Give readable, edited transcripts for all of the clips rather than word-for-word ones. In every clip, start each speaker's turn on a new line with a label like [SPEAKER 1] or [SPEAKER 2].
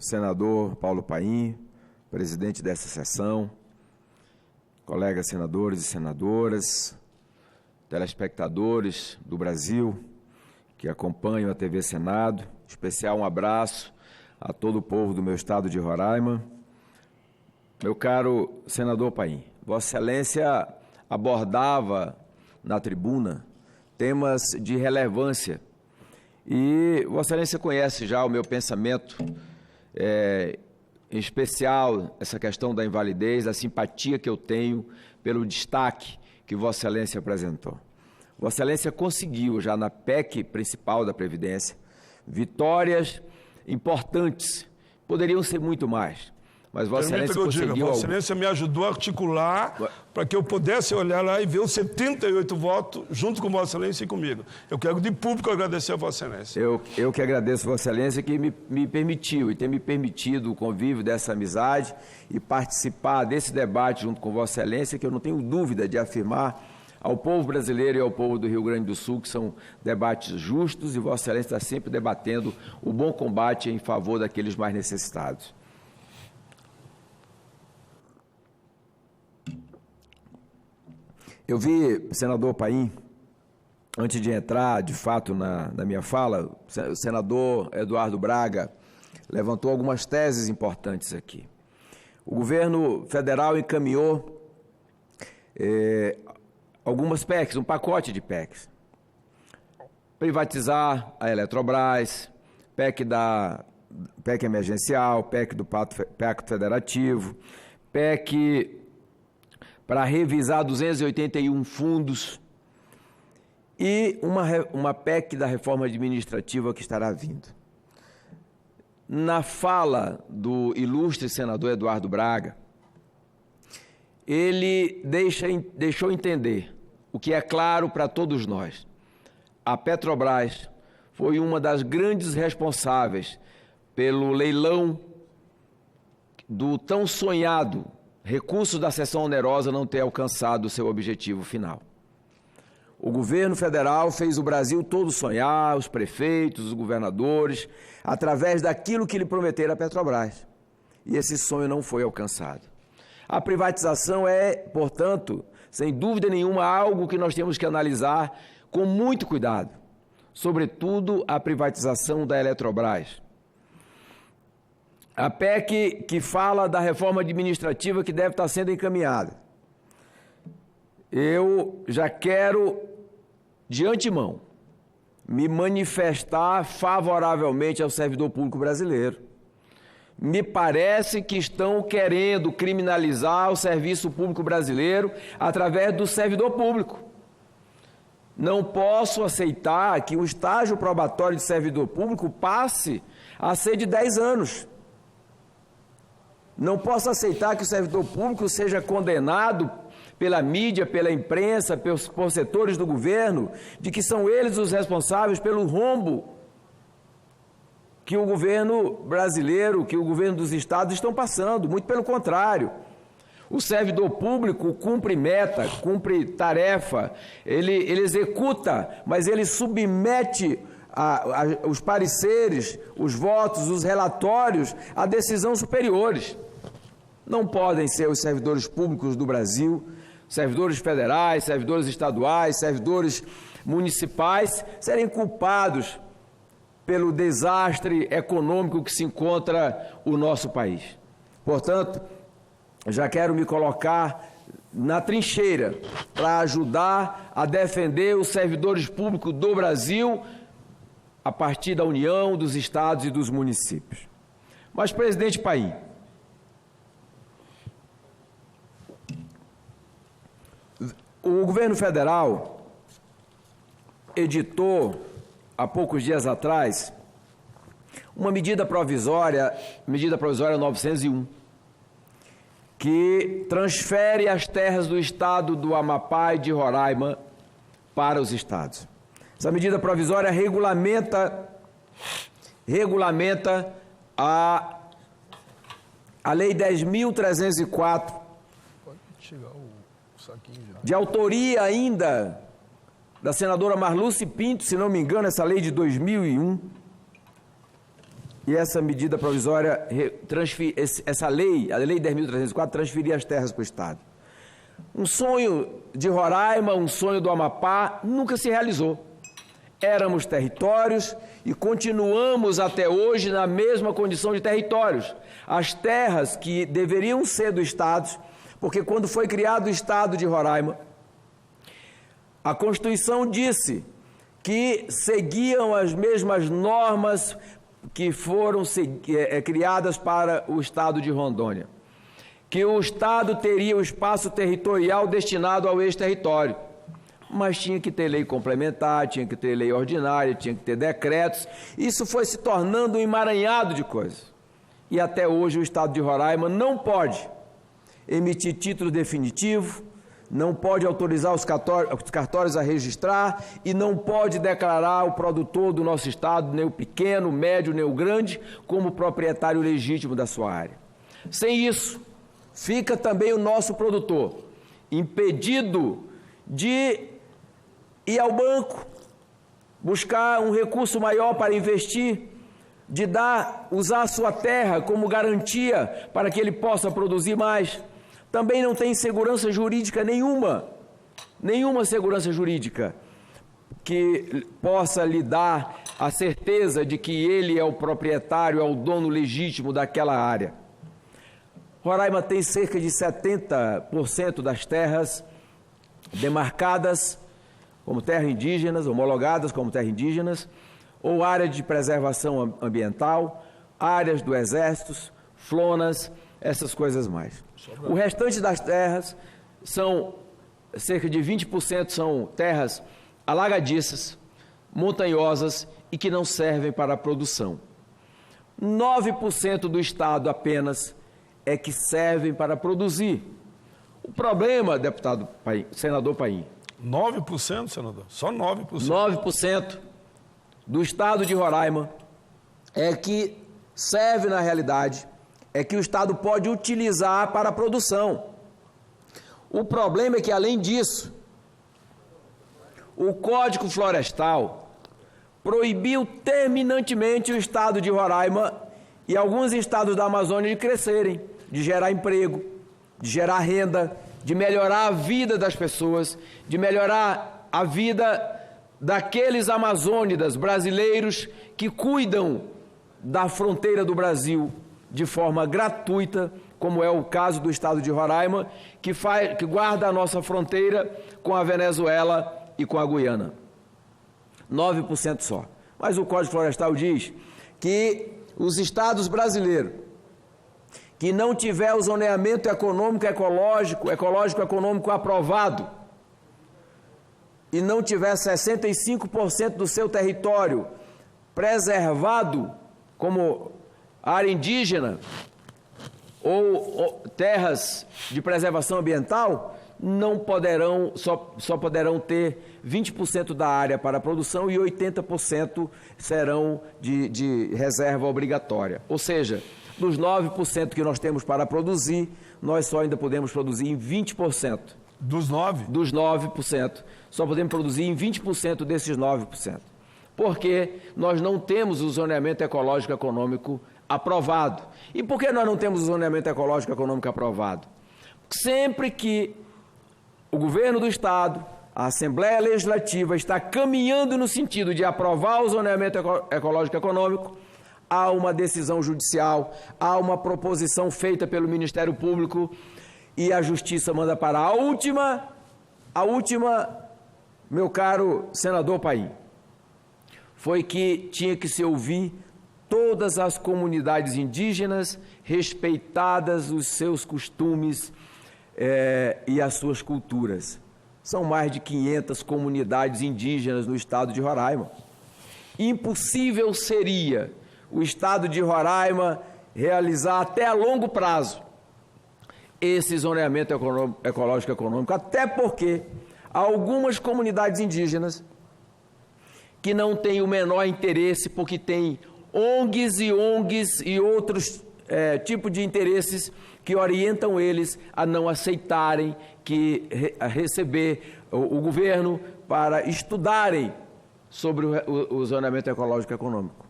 [SPEAKER 1] senador Paulo Paim, presidente dessa sessão, colegas senadores e senadoras, telespectadores do Brasil que acompanham a TV Senado, em especial um abraço a todo o povo do meu estado de Roraima. Meu caro senador Paim, Vossa Excelência abordava na tribuna temas de relevância e Vossa Excelência conhece já o meu pensamento, em especial essa questão da invalidez, a simpatia que eu tenho pelo destaque que Vossa Excelência apresentou. Vossa Excelência conseguiu já na PEC principal da Previdência vitórias importantes, poderiam ser muito mais. Mas Vossa Excelência conseguiu...
[SPEAKER 2] Vossa Excelência me ajudou a articular para que eu pudesse olhar lá e ver os 78 votos junto com Vossa Excelência e comigo. Eu quero de público agradecer a Vossa Excelência.
[SPEAKER 1] Eu que agradeço a Vossa Excelência que me permitiu e tem me permitido o convívio dessa amizade e participar desse debate junto com Vossa Excelência, que eu não tenho dúvida de afirmar ao povo brasileiro e ao povo do Rio Grande do Sul que são debates justos e Vossa Excelência está sempre debatendo o bom combate em favor daqueles mais necessitados. Eu vi, senador Paim, antes de entrar, de fato, na minha fala, o senador Eduardo Braga levantou algumas teses importantes aqui. O governo federal encaminhou algumas PECs, um pacote de PECs. Privatizar a Eletrobras, PEC emergencial, PEC do Pacto Federativo, PEC para revisar 281 fundos e uma PEC da reforma administrativa que estará vindo. Na fala do ilustre senador Eduardo Braga, ele deixou entender o que é claro para todos nós. A Petrobras foi uma das grandes responsáveis pelo leilão do tão sonhado recursos da cessão onerosa não ter alcançado o seu objetivo final. O governo federal fez o Brasil todo sonhar, os prefeitos, os governadores, através daquilo que lhe prometeram a Petrobras. E esse sonho não foi alcançado. A privatização é, portanto, sem dúvida nenhuma, algo que nós temos que analisar com muito cuidado, sobretudo a privatização da Eletrobras. A PEC que fala da reforma administrativa que deve estar sendo encaminhada. Eu já quero, de antemão, me manifestar favoravelmente ao servidor público brasileiro. Me parece que estão querendo criminalizar o serviço público brasileiro através do servidor público. Não posso aceitar que o estágio probatório de servidor público passe a ser de 10 anos. Não posso aceitar que o servidor público seja condenado pela mídia, pela imprensa, por setores do governo, de que são eles os responsáveis pelo rombo que o governo brasileiro, que o governo dos estados estão passando. Muito pelo contrário. O servidor público cumpre meta, cumpre tarefa, ele executa, mas ele submete os pareceres, os votos, os relatórios a decisões superiores. Não podem ser os servidores públicos do Brasil, servidores federais, servidores estaduais, servidores municipais, serem culpados pelo desastre econômico que se encontra o nosso país. Portanto, já quero me colocar na trincheira para ajudar a defender os servidores públicos do Brasil a partir da União, dos estados e dos municípios. Mas, presidente Paim, o governo federal editou, há poucos dias atrás, uma medida provisória 901, que transfere as terras do estado do Amapá e de Roraima para os estados. Essa medida provisória regulamenta a Lei 10.304, de autoria ainda da senadora Marluce Pinto, se não me engano, essa lei de 2001, E essa medida provisória, essa lei, a Lei 10.304, transferia as terras para o Estado. Um sonho de Roraima, um sonho do Amapá, nunca se realizou. Éramos territórios e continuamos até hoje na mesma condição de territórios. As terras que deveriam ser do Estado, porque quando foi criado o Estado de Roraima, a Constituição disse que seguiam as mesmas normas que foram criadas para o Estado de Rondônia, que o Estado teria o espaço territorial destinado ao ex-território, mas tinha que ter lei complementar, tinha que ter lei ordinária, tinha que ter decretos. Isso foi se tornando um emaranhado de coisas. E até hoje o Estado de Roraima não pode emitir título definitivo, não pode autorizar os cartórios a registrar e não pode declarar o produtor do nosso Estado, nem o pequeno, o médio, nem o grande, como proprietário legítimo da sua área. Sem isso, fica também o nosso produtor impedido de ir ao banco, buscar um recurso maior para investir, de usar a sua terra como garantia para que ele possa produzir mais. Também não tem segurança jurídica nenhuma segurança jurídica que possa lhe dar a certeza de que ele é o proprietário, é o dono legítimo daquela área. Roraima tem cerca de 70% das terras demarcadas como terras indígenas, homologadas como terras indígenas, ou áreas de preservação ambiental, áreas do Exército, flonas, essas coisas mais. O restante das terras são, cerca de 20% são terras alagadiças, montanhosas e que não servem para a produção. 9% do Estado apenas é que servem para produzir. O problema, deputado Paim, senador Paim...
[SPEAKER 2] 9%, senador? Só 9%?
[SPEAKER 1] 9% do Estado de Roraima é que serve na realidade, é que o Estado pode utilizar para a produção. O problema é que, além disso, o Código Florestal proibiu terminantemente o Estado de Roraima e alguns estados da Amazônia de crescerem, de gerar emprego, de gerar renda, de melhorar a vida das pessoas, de melhorar a vida daqueles amazônidas brasileiros que cuidam da fronteira do Brasil de forma gratuita, como é o caso do Estado de Roraima, que guarda a nossa fronteira com a Venezuela e com a Guiana. 9% só. Mas o Código Florestal diz que os estados brasileiros que não tiver o zoneamento ecológico-econômico aprovado e não tiver 65% do seu território preservado como área indígena ou terras de preservação ambiental, não poderão, só poderão ter 20% da área para a produção e 80% serão de reserva obrigatória. Ou seja, dos 9% que nós temos para produzir, nós só ainda podemos produzir em 20%.
[SPEAKER 2] Dos 9%?
[SPEAKER 1] Dos 9%. Só podemos produzir em 20% desses 9%. Porque nós não temos o zoneamento ecológico econômico aprovado. E por que nós não temos o zoneamento ecológico econômico aprovado? Sempre que o governo do Estado, a Assembleia Legislativa está caminhando no sentido de aprovar o zoneamento ecológico econômico, há uma decisão judicial, há uma proposição feita pelo Ministério Público e a Justiça manda para a última, meu caro senador Paim, foi que tinha que se ouvir todas as comunidades indígenas, respeitadas os seus costumes e as suas culturas. São mais de 500 comunidades indígenas no estado de Roraima. Impossível seria o estado de Roraima realizar até a longo prazo esse zoneamento ecológico econômico, até porque há algumas comunidades indígenas que não têm o menor interesse, porque têm ONGs e outros tipos de interesses que orientam eles a não aceitarem a receber o governo para estudarem sobre o zoneamento ecológico econômico.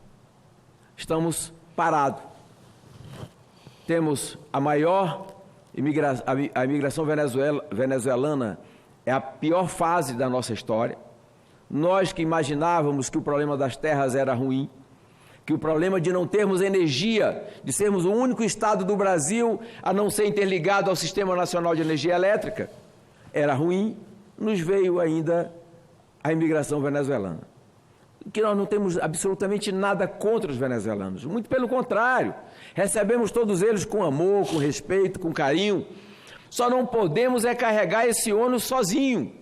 [SPEAKER 1] Estamos parado. Temos a maior a imigração venezuelana é a pior fase da nossa história. Nós que imaginávamos que o problema das terras era ruim, que o problema de não termos energia, de sermos o único estado do Brasil a não ser interligado ao Sistema Nacional de Energia Elétrica, era ruim, nos veio ainda a imigração venezuelana. Que nós não temos absolutamente nada contra os venezuelanos, muito pelo contrário, recebemos todos eles com amor, com respeito, com carinho, só não podemos é carregar esse ônus sozinho.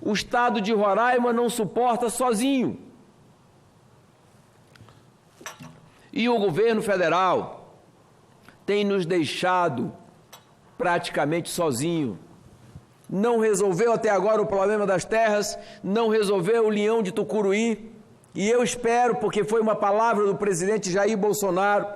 [SPEAKER 1] O estado de Roraima não suporta sozinho. E o governo federal tem nos deixado praticamente sozinho. Não resolveu até agora o problema das terras, não resolveu o leão de Tucuruí, e eu espero, porque foi uma palavra do presidente Jair Bolsonaro,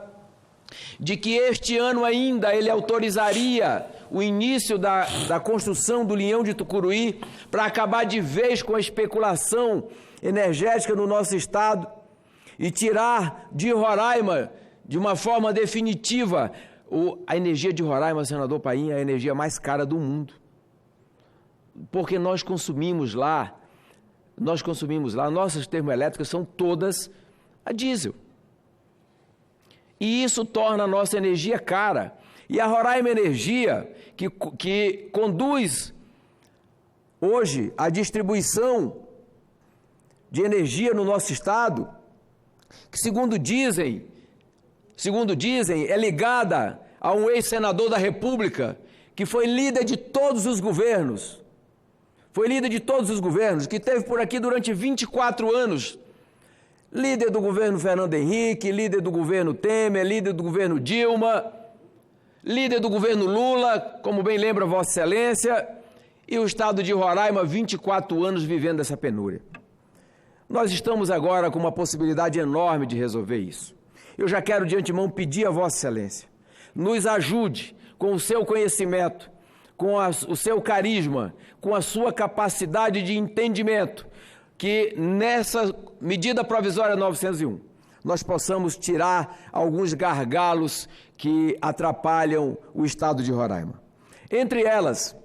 [SPEAKER 1] de que este ano ainda ele autorizaria o início da construção do leão de Tucuruí para acabar de vez com a especulação energética no nosso estado e tirar de Roraima, de uma forma definitiva, a energia de Roraima, senador Paim, é a energia mais cara do mundo. Porque nós consumimos lá, nossas termoelétricas são todas a diesel. E isso torna a nossa energia cara. E a Roraima Energia, que conduz hoje a distribuição de energia no nosso estado, que segundo dizem, é ligada a um ex-senador da República, que foi líder de todos os governos, que esteve por aqui durante 24 anos, líder do governo Fernando Henrique, líder do governo Temer, líder do governo Dilma, líder do governo Lula, como bem lembra Vossa Excelência, e o estado de Roraima, 24 anos vivendo essa penúria. Nós estamos agora com uma possibilidade enorme de resolver isso. Eu já quero de antemão pedir a Vossa Excelência, nos ajude com o seu conhecimento, com o seu carisma, com a sua capacidade de entendimento, que nessa medida provisória 901, nós possamos tirar alguns gargalos que atrapalham o estado de Roraima. Entre elas,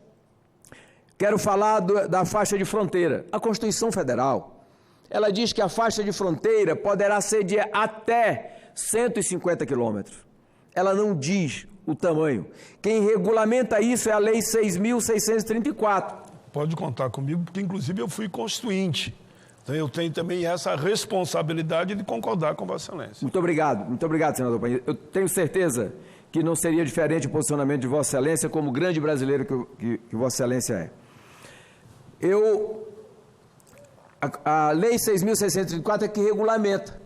[SPEAKER 1] quero falar da faixa de fronteira. A Constituição Federal, ela diz que a faixa de fronteira poderá ser de até 150 quilômetros. Ela não diz o tamanho. Quem regulamenta isso é a Lei 6.634.
[SPEAKER 2] Pode contar comigo, porque inclusive eu fui constituinte. Então eu tenho também essa responsabilidade de concordar com Vossa Excelência.
[SPEAKER 1] Muito obrigado, senador Paim. Eu tenho certeza que não seria diferente o posicionamento de Vossa Excelência como grande brasileiro que Vossa Excelência é. A Lei 6.634 é que regulamenta.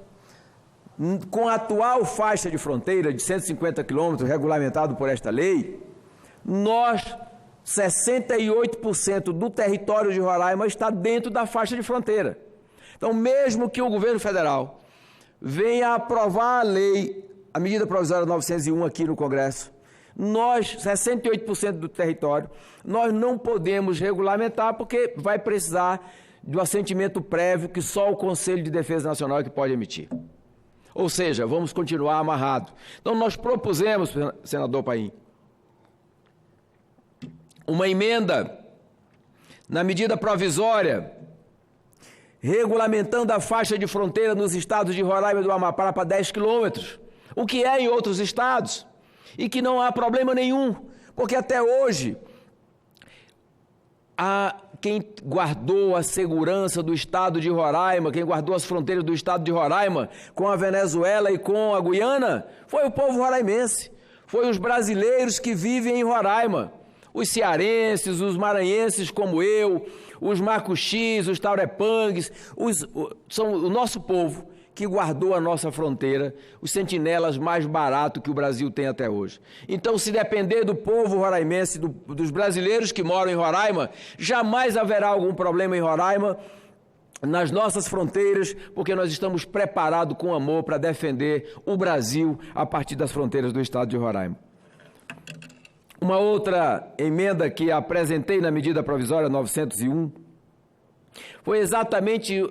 [SPEAKER 1] Com a atual faixa de fronteira de 150 quilômetros regulamentado por esta lei, 68% do território de Roraima está dentro da faixa de fronteira. Então, mesmo que o governo federal venha aprovar a lei, a medida provisória 901 aqui no Congresso, 68% do território, nós não podemos regulamentar porque vai precisar do assentimento prévio que só o Conselho de Defesa Nacional é que pode emitir. Ou seja, vamos continuar amarrado. Então, nós propusemos, senador Paim, uma emenda na medida provisória regulamentando a faixa de fronteira nos estados de Roraima e do Amapá para 10 quilômetros, o que é em outros estados, e que não há problema nenhum, porque até hoje quem guardou a segurança do estado de Roraima, quem guardou as fronteiras do estado de Roraima com a Venezuela e com a Guiana, foi o povo roraimense, foi os brasileiros que vivem em Roraima, os cearenses, os maranhenses como eu, os macuxis, os taurepangues, são o nosso povo que guardou a nossa fronteira, os sentinelas mais baratos que o Brasil tem até hoje. Então, se depender do povo roraimense, dos brasileiros que moram em Roraima, jamais haverá algum problema em Roraima, nas nossas fronteiras, porque nós estamos preparados com amor para defender o Brasil a partir das fronteiras do estado de Roraima. Uma outra emenda que apresentei na medida provisória 901 foi exatamente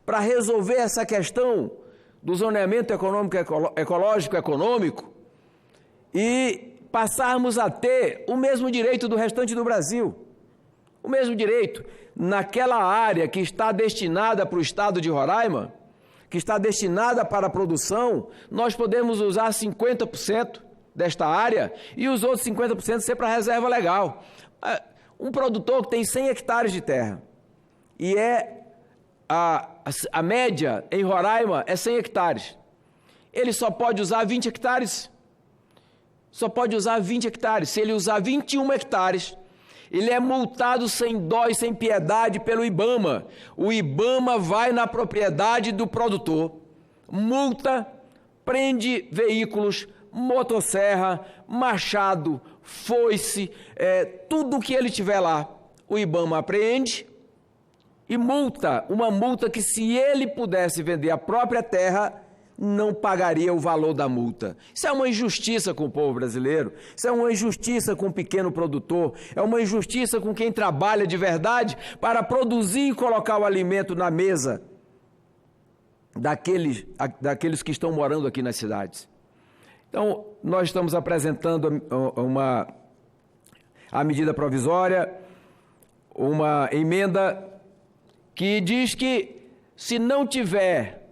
[SPEAKER 1] para resolver essa questão do zoneamento ecológico econômico e passarmos a ter o mesmo direito do restante do Brasil. O mesmo direito. Naquela área que está destinada para o estado de Roraima, que está destinada para a produção, nós podemos usar 50% desta área e os outros 50% ser para a reserva legal. Um produtor que tem 100 hectares de terra e a média em Roraima é 100 hectares. Ele só pode usar 20 hectares. Só pode usar 20 hectares. Se ele usar 21 hectares, ele é multado sem dó e sem piedade pelo IBAMA. O IBAMA vai na propriedade do produtor, multa, prende veículos, motosserra, machado, foice, tudo que ele tiver lá. O IBAMA apreende e multa, uma multa que, se ele pudesse vender a própria terra, não pagaria o valor da multa. Isso é uma injustiça com o povo brasileiro, isso é uma injustiça com o pequeno produtor, é uma injustiça com quem trabalha de verdade para produzir e colocar o alimento na mesa daqueles que estão morando aqui nas cidades. Então, nós estamos apresentando a medida provisória, uma emenda que diz que, se não tiver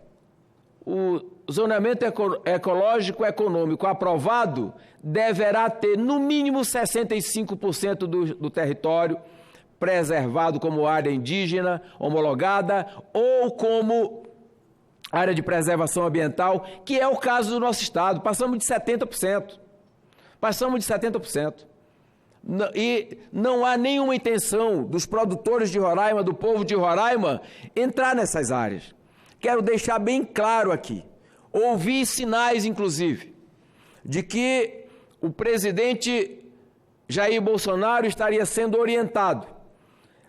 [SPEAKER 1] o zoneamento ecológico econômico aprovado, deverá ter no mínimo 65% do território preservado como área indígena homologada ou como área de preservação ambiental, que é o caso do nosso estado. Passamos de 70%. Passamos de 70%. E não há nenhuma intenção dos produtores de Roraima, do povo de Roraima, entrar nessas áreas. Quero deixar bem claro aqui, ouvi sinais, inclusive, de que o presidente Jair Bolsonaro estaria sendo orientado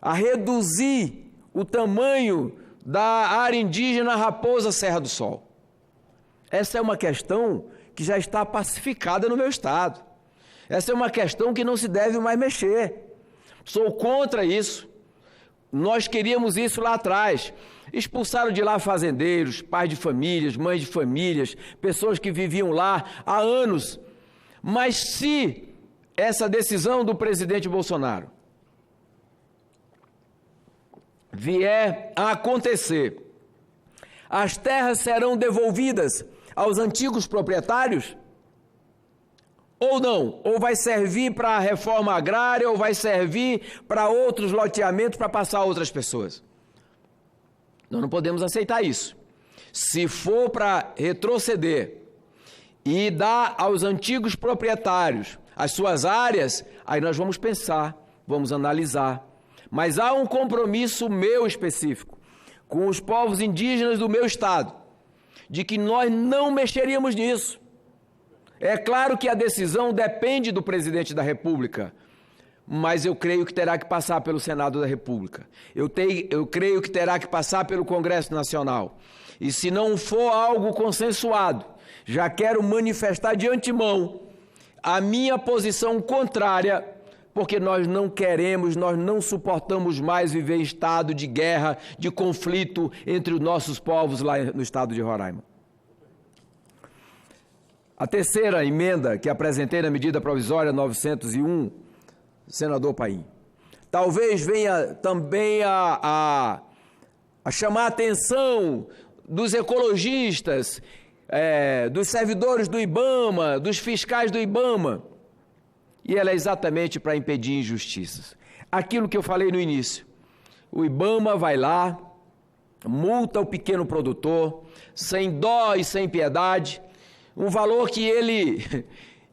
[SPEAKER 1] a reduzir o tamanho da área indígena Raposa Serra do Sol. Essa é uma questão que já está pacificada no meu estado. Essa é uma questão que não se deve mais mexer. Sou contra isso. Nós queríamos isso lá atrás. Expulsaram de lá fazendeiros, pais de famílias, mães de famílias, pessoas que viviam lá há anos. Mas se essa decisão do presidente Bolsonaro vier a acontecer, as terras serão devolvidas aos antigos proprietários? Ou não? Ou vai servir para a reforma agrária, ou vai servir para outros loteamentos para passar a outras pessoas? Nós não podemos aceitar isso. Se for para retroceder e dar aos antigos proprietários as suas áreas, aí nós vamos pensar, vamos analisar. Mas há um compromisso meu específico com os povos indígenas do meu estado, de que nós não mexeríamos nisso. É claro que a decisão depende do presidente da República, mas eu creio que terá que passar pelo Senado da República. Eu creio que terá que passar pelo Congresso Nacional. E se não for algo consensuado, já quero manifestar de antemão a minha posição contrária, porque nós não queremos, nós não suportamos mais viver em estado de guerra, de conflito entre os nossos povos lá no estado de Roraima. A terceira emenda que apresentei na medida provisória 901, senador Paim, talvez venha também a chamar a atenção dos ecologistas, dos servidores do IBAMA, dos fiscais do IBAMA, e ela é exatamente para impedir injustiças. Aquilo que eu falei no início, o IBAMA vai lá, multa o pequeno produtor, sem dó e sem piedade, um valor que ele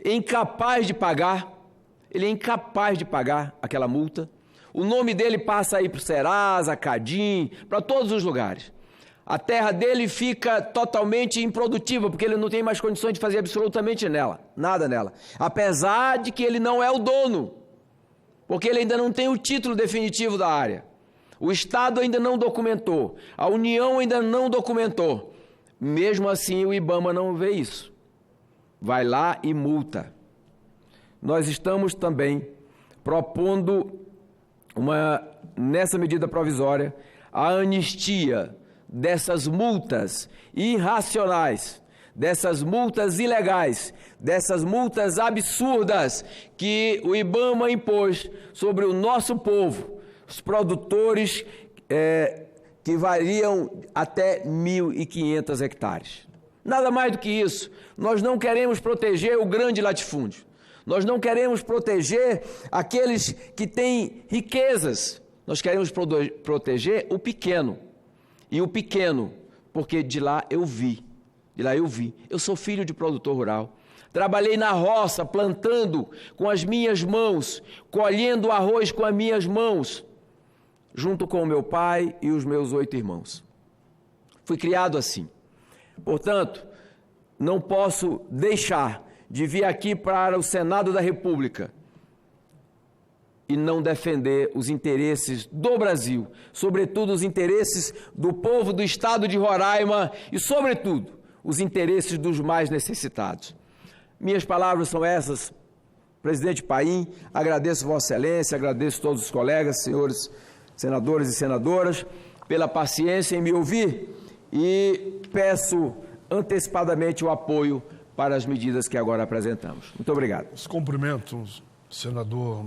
[SPEAKER 1] é incapaz de pagar, aquela multa. O nome dele passa aí para o Serasa, Cadim, para todos os lugares. A terra dele fica totalmente improdutiva, porque ele não tem mais condições de fazer absolutamente nada nela. Apesar de que ele não é o dono, porque ele ainda não tem o título definitivo da área. O Estado ainda não documentou, a União ainda não documentou. Mesmo assim, o IBAMA não vê isso. Vai lá e multa. Nós estamos também propondo, nessa medida provisória, a anistia dessas multas irracionais, dessas multas ilegais, dessas multas absurdas que o IBAMA impôs sobre o nosso povo, os produtores que variam até 1.500 hectares. Nada mais do que isso. Nós não queremos proteger o grande latifúndio. Nós não queremos proteger aqueles que têm riquezas. Nós queremos proteger o pequeno. E o pequeno, porque de lá eu vi. Eu sou filho de produtor rural. Trabalhei na roça, plantando com as minhas mãos, colhendo arroz com as minhas mãos, junto com o meu pai e os meus 8 irmãos. Fui criado assim. Portanto, não posso deixar de vir aqui para o Senado da República e não defender os interesses do Brasil, sobretudo os interesses do povo do estado de Roraima e, sobretudo, os interesses dos mais necessitados. Minhas palavras são essas, presidente Paim, agradeço Vossa Excelência, agradeço todos os colegas, senhores senadores e senadoras, pela paciência em me ouvir e peço antecipadamente o apoio para as medidas que agora apresentamos. Muito obrigado.
[SPEAKER 2] Os cumprimentos, senador